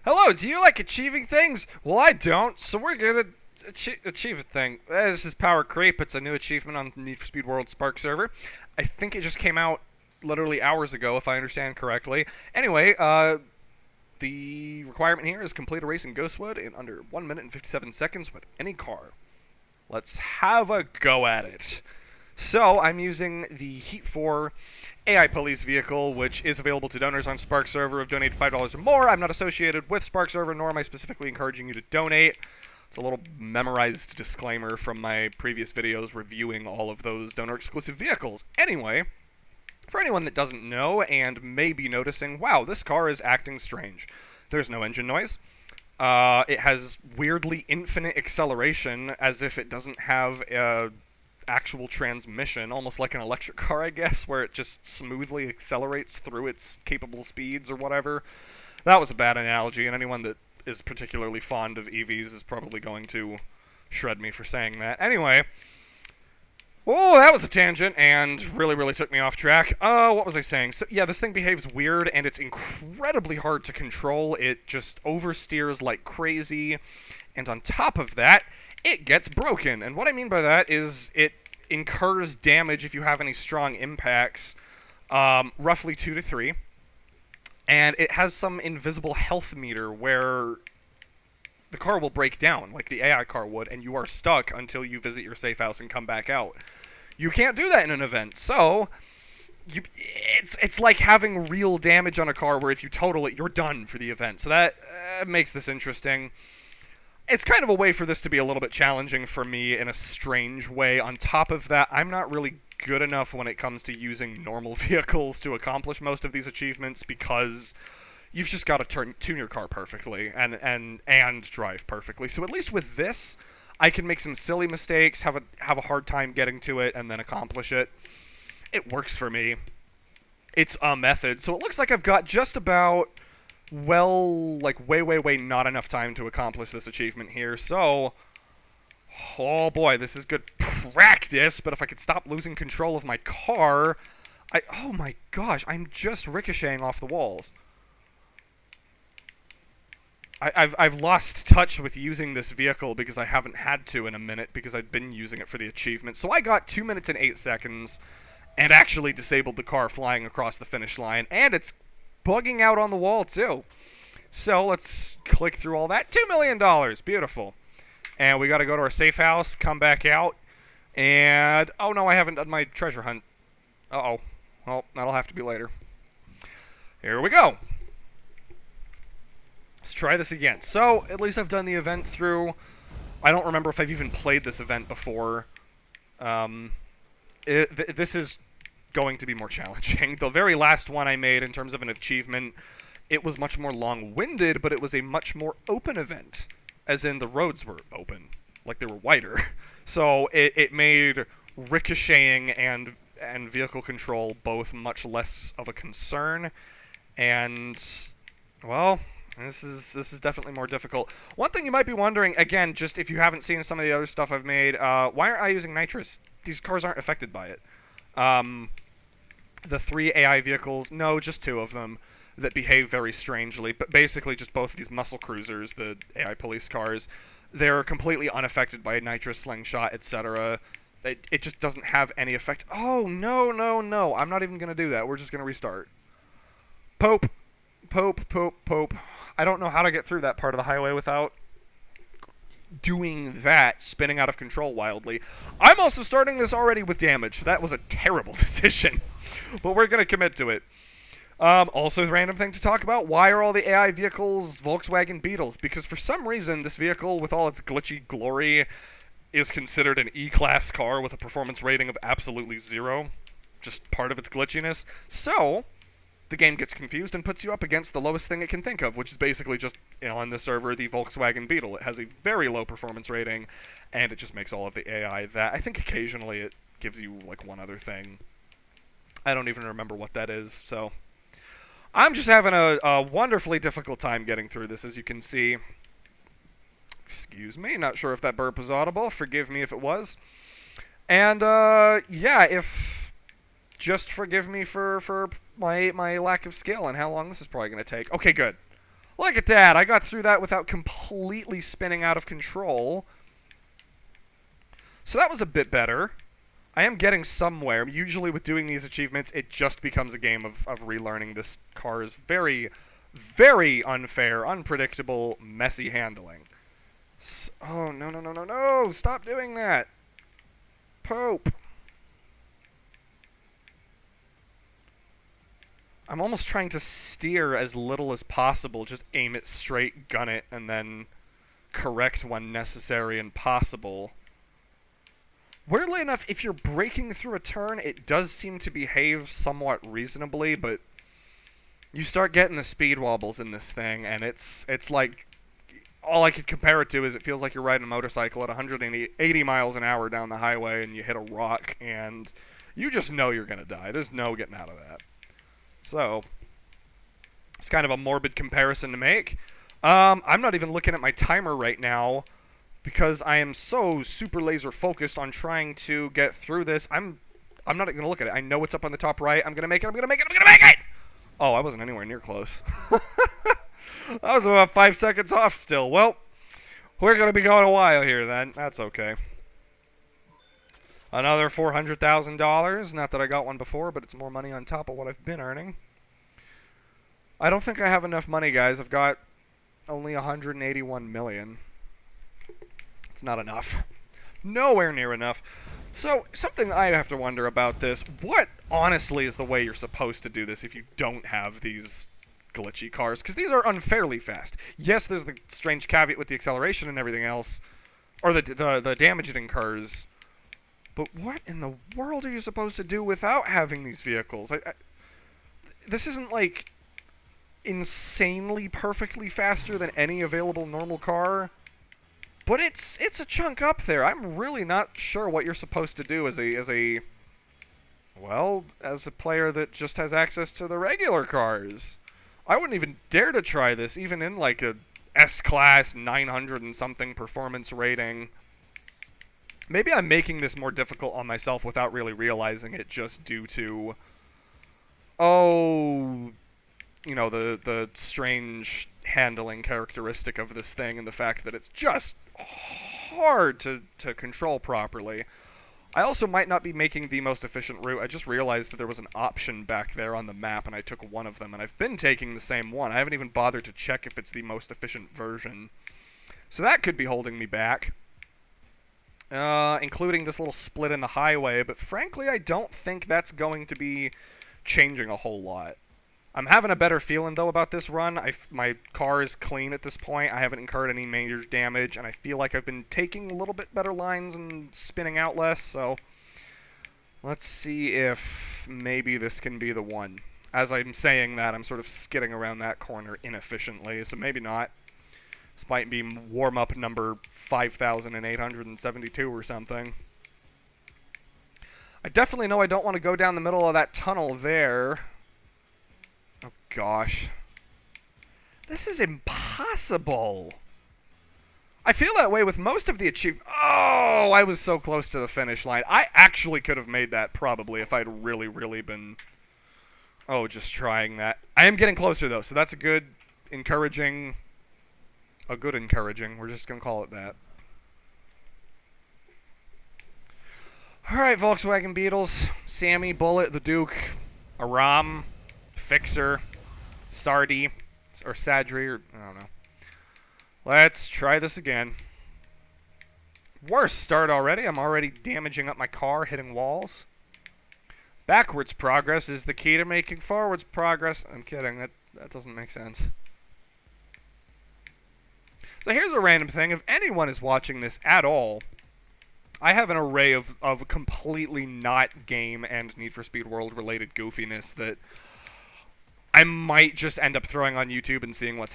Hello, do you like achieving things? Well, I don't, so we're gonna achieve a thing. This is Power Creep. It's a new achievement on Need for Speed World Spark server. I think it just came out literally hours ago, if I understand correctly. Anyway, the requirement here is complete a race in Ghostwood in under 1 minute and 57 seconds with any car. Let's have a go at it. So, I'm using the Heat 4 AI Police vehicle, which is available to donors on Spark Server who've donated $5 or more. I'm not associated with Spark Server, nor am I specifically encouraging you to donate. It's a little memorized disclaimer from my previous videos reviewing all of those donor-exclusive vehicles. Anyway, for anyone that doesn't know and may be noticing, wow, this car is acting strange. There's no engine noise. It has weirdly infinite acceleration, as if it doesn't have a actual transmission, almost like an electric car, I guess, where it just smoothly accelerates through its capable speeds or whatever. That was a bad analogy, and anyone that is particularly fond of EVs is probably going to shred me for saying that. Anyway, oh, that was a tangent, and really took me off track. What was I saying? So, yeah, this thing behaves weird, and it's incredibly hard to control. It just oversteers like crazy, and on top of that, it gets broken. And what I mean by that is it incurs damage if you have any strong impacts, roughly 2 to 3. And it has some invisible health meter where the car will break down, like the AI car would, and you are stuck until you visit your safe house and come back out. You can't do that in an event, so it's like having real damage on a car where if you total it, you're done for the event. So that makes this interesting. It's kind of a way for this to be a little bit challenging for me in a strange way. On top of that, I'm not really good enough when it comes to using normal vehicles to accomplish most of these achievements because you've just got to tune your car perfectly and drive perfectly. So at least with this, I can make some silly mistakes, have a hard time getting to it, and then accomplish it. It works for me. It's a method. So it looks like I've got just about, well, like way not enough time to accomplish this achievement here. So, oh boy, this is good practice, but if I could stop losing control of my car, oh my gosh, I'm just ricocheting off the walls. I've lost touch with using this vehicle because I haven't had to in a minute because I've been using it for the achievement. So I got 2 minutes and 8 seconds and actually disabled the car flying across the finish line, and it's bugging out on the wall too. So let's click through all that. $2 million, beautiful. And we got to go to our safe house, come back out, and oh no, I haven't done my treasure hunt. Uh-oh. Well, that'll have to be later. Here we go. Let's try this again. So, at least I've done the event through. I don't remember if I've even played this event before. This is going to be more challenging. The very last one I made in terms of an achievement, it was much more long-winded, but it was a much more open event, as in the roads were open, like they were wider. So it made ricocheting and vehicle control both much less of a concern, and, well, this is definitely more difficult. One thing you might be wondering, again, just if you haven't seen some of the other stuff I've made, why aren't I using nitrous? These cars aren't affected by it. The 3 AI vehicles, no, just 2 of them, that behave very strangely, but basically just both of these muscle cruisers, the AI police cars, they're completely unaffected by nitrous, slingshot, etc. It just doesn't have any effect. Oh, no, I'm not even going to do that. We're just going to restart. Pope. I don't know how to get through that part of the highway without doing that, spinning out of control wildly. I'm also starting this already with damage. That was a terrible decision, but we're going to commit to it. Also, the random thing to talk about, why are all the AI vehicles Volkswagen Beetles? Because for some reason, this vehicle, with all its glitchy glory, is considered an E-Class car with a performance rating of absolutely 0. Just part of its glitchiness. So the game gets confused and puts you up against the lowest thing it can think of, which is basically just, on the server, the Volkswagen Beetle. It has a very low performance rating, and it just makes all of the AI that. I think occasionally it gives you, like, one other thing. I don't even remember what that is, so I'm just having a wonderfully difficult time getting through this, as you can see. Excuse me, not sure if that burp was audible. Forgive me if it was. And, yeah, just forgive me for my lack of skill and how long this is probably going to take. Okay, good. Look at that. I got through that without completely spinning out of control. So that was a bit better. I am getting somewhere. Usually with doing these achievements, it just becomes a game of relearning this car's very, very unfair, unpredictable, messy handling. Oh, no, no, no, no, no! Stop doing that! Pope! I'm almost trying to steer as little as possible, just aim it straight, gun it, and then correct when necessary and possible. Weirdly enough, if you're braking through a turn, it does seem to behave somewhat reasonably, but you start getting the speed wobbles in this thing, and it's like, all I could compare it to is it feels like you're riding a motorcycle at 180 miles an hour down the highway, and you hit a rock, and you just know you're going to die. There's no getting out of that. So, it's kind of a morbid comparison to make. I'm not even looking at my timer right now because I am so super laser focused on trying to get through this. I'm not going to look at it. I know it's up on the top right. I'm going to make it. I'm going to make it. I'm going to make it! Oh, I wasn't anywhere near close. I was about 5 seconds off still. Well, we're going to be going a while here then. That's okay. Another $400,000. Not that I got one before, but it's more money on top of what I've been earning. I don't think I have enough money, guys. I've got only 181 million. It's not enough. Nowhere near enough. So, something I'd have to wonder about this. What, honestly, is the way you're supposed to do this if you don't have these glitchy cars? Because these are unfairly fast. Yes, there's the strange caveat with the acceleration and everything else. Or the damage it incurs. But what in the world are you supposed to do without having these vehicles? This isn't, like, insanely perfectly faster than any available normal car. But it's a chunk up there. I'm really not sure what you're supposed to do as a player that just has access to the regular cars. I wouldn't even dare to try this, even in, like, a S-Class 900 and something performance rating. Maybe I'm making this more difficult on myself without really realizing it, just due to, the strange handling characteristic of this thing and the fact that it's just hard to control properly. I also might not be making the most efficient route. I just realized there was an option back there on the map, and I took one of them, and I've been taking the same one. I haven't even bothered to check if it's the most efficient version. So that could be holding me back. Including this little split in the highway, but frankly, I don't think that's going to be changing a whole lot. I'm having a better feeling, though, about this run. My car is clean at this point. I haven't incurred any major damage, and I feel like I've been taking a little bit better lines and spinning out less, so let's see if maybe this can be the one. As I'm saying that, I'm sort of skidding around that corner inefficiently, so maybe not. This might be warm-up number 5,872 or something. I definitely know I don't want to go down the middle of that tunnel there. Oh, gosh. This is impossible. I feel that way with most of the achievements. Oh, I was so close to the finish line. I actually could have made that probably if I'd really, really been, just trying that. I am getting closer, though, so that's a good encouraging. We're just going to call it that. Alright, Volkswagen Beetles. Sammy, Bullet, the Duke, Aram, Fixer, Sardi, or Sadri, or I don't know. Let's try this again. Worst start already. I'm already damaging up my car, hitting walls. Backwards progress is the key to making forwards progress. I'm kidding. That doesn't make sense. So here's a random thing. If anyone is watching this at all, I have an array of completely not game and Need for Speed World related goofiness that I might just end up throwing on YouTube and seeing what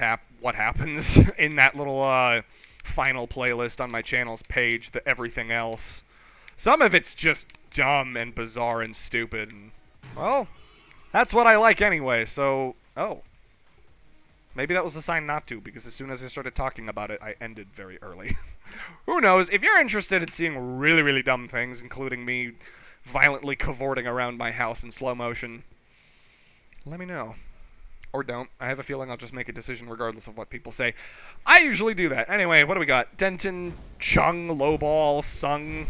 happens in that little final playlist on my channel's page, the everything else. Some of it's just dumb and bizarre and stupid. And, well, that's what I like anyway, so... Oh. Maybe that was a sign not to, because as soon as I started talking about it, I ended very early. Who knows? If you're interested in seeing really, really dumb things, including me violently cavorting around my house in slow motion, let me know. Or don't. I have a feeling I'll just make a decision regardless of what people say. I usually do that. Anyway, what do we got? Denton, Chung, Lowball, Sung.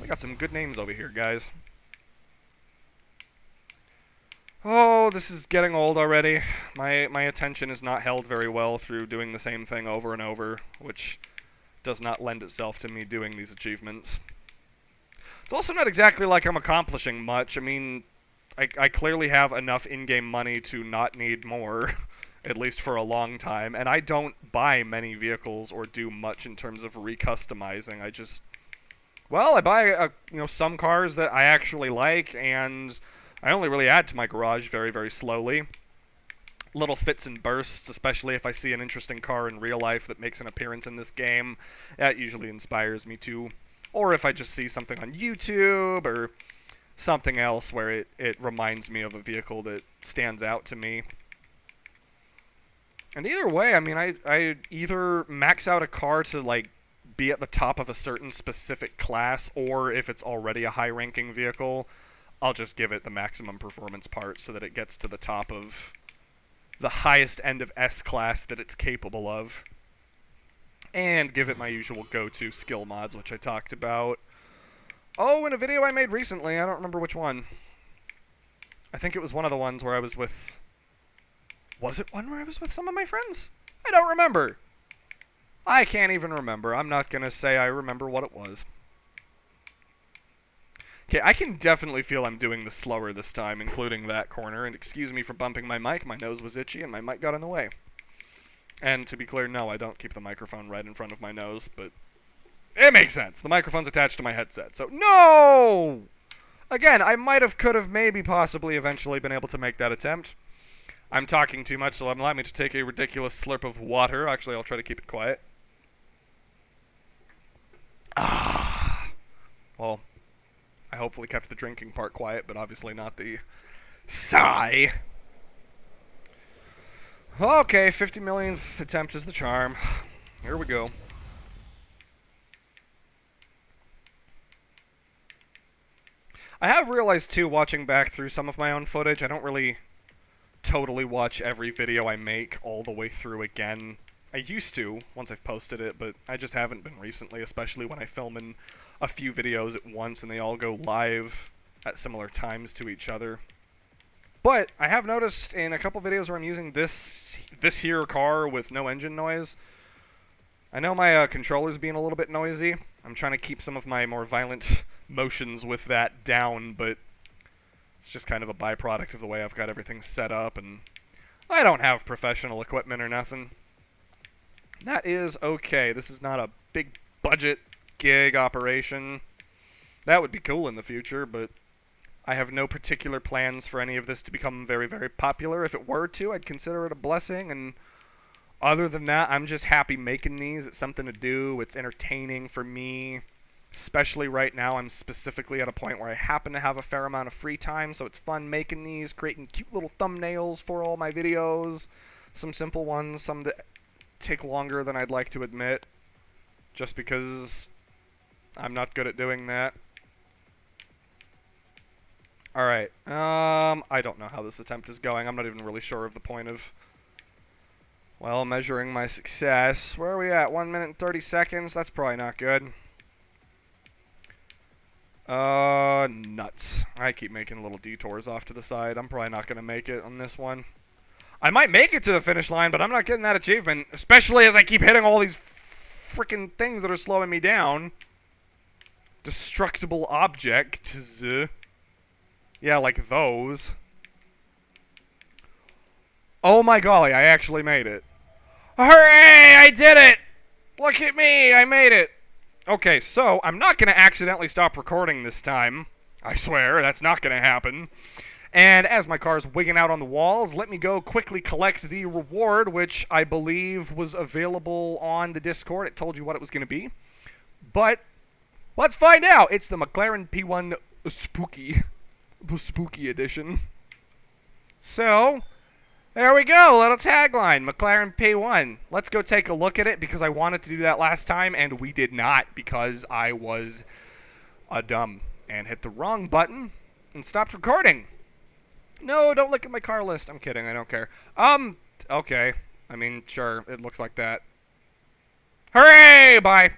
We got some good names over here, guys. Oh, this is getting old already. My attention is not held very well through doing the same thing over and over, which does not lend itself to me doing these achievements. It's also not exactly like I'm accomplishing much. I mean, I clearly have enough in-game money to not need more, at least for a long time, and I don't buy many vehicles or do much in terms of recustomizing. I just, well, I buy some cars that I actually like, and I only really add to my garage very, very slowly. Little fits and bursts, especially if I see an interesting car in real life that makes an appearance in this game. That usually inspires me to. Or if I just see something on YouTube or something else where it reminds me of a vehicle that stands out to me. And either way, I mean, I either max out a car to, like, be at the top of a certain specific class, or if it's already a high-ranking vehicle, I'll just give it the maximum performance part so that it gets to the top of the highest end of S-class that it's capable of. And give it my usual go-to skill mods, which I talked about. Oh, in a video I made recently, I don't remember which one. I think it was one of the ones where I was with... Was it one where I was with some of my friends? I don't remember. I can't even remember. I'm not going to say I remember what it was. Okay, I can definitely feel I'm doing this slower this time, including that corner. And excuse me for bumping my mic. My nose was itchy and my mic got in the way. And to be clear, no, I don't keep the microphone right in front of my nose, but it makes sense. The microphone's attached to my headset, so no! Again, I might have, could have, maybe, possibly, eventually been able to make that attempt. I'm talking too much, so allow me to take a ridiculous slurp of water. Actually, I'll try to keep it quiet. Well, I hopefully kept the drinking part quiet, but obviously not the sigh. Okay, 50 millionth attempt is the charm. Here we go. I have realized, too, watching back through some of my own footage, I don't really totally watch every video I make all the way through again. I used to, once I've posted it, but I just haven't been recently, especially when I film in a few videos at once and they all go live at similar times to each other. But I have noticed in a couple videos where I'm using this here car with no engine noise, I know my controller's being a little bit noisy. I'm trying to keep some of my more violent motions with that down, but it's just kind of a byproduct of the way I've got everything set up, and I don't have professional equipment or nothing. That is okay. This is not a big budget gig operation. That would be cool in the future, but I have no particular plans for any of this to become very, very popular. If it were to, I'd consider it a blessing, and other than that, I'm just happy making these. It's something to do. It's entertaining for me. Especially right now, I'm specifically at a point where I happen to have a fair amount of free time, so it's fun making these, creating cute little thumbnails for all my videos. Some simple ones, some that take longer than I'd like to admit, just because I'm not good at doing that. Alright, I don't know how this attempt is going. I'm not even really sure of the point of, well, measuring my success. Where are we at? 1 minute and 30 seconds? That's probably not good. Nuts. I keep making little detours off to the side. I'm probably not going to make it on this one. I might make it to the finish line, but I'm not getting that achievement, especially as I keep hitting all these freaking things that are slowing me down. Destructible objects. Yeah, like those. Oh my golly, I actually made it. Hooray! I did it! Look at me, I made it! Okay, so I'm not going to accidentally stop recording this time. I swear, that's not going to happen. And as my car's wigging out on the walls, let me go quickly collect the reward, which I believe was available on the Discord. It told you what it was going to be. But let's find out. It's the McLaren P1 Spooky. The Spooky Edition. So, there we go. Little tagline. McLaren P1. Let's go take a look at it because I wanted to do that last time, and we did not because I was a dumb and hit the wrong button and stopped recording. No, don't look at my car list. I'm kidding. I don't care. Okay. I mean, sure. It looks like that. Hooray! Bye.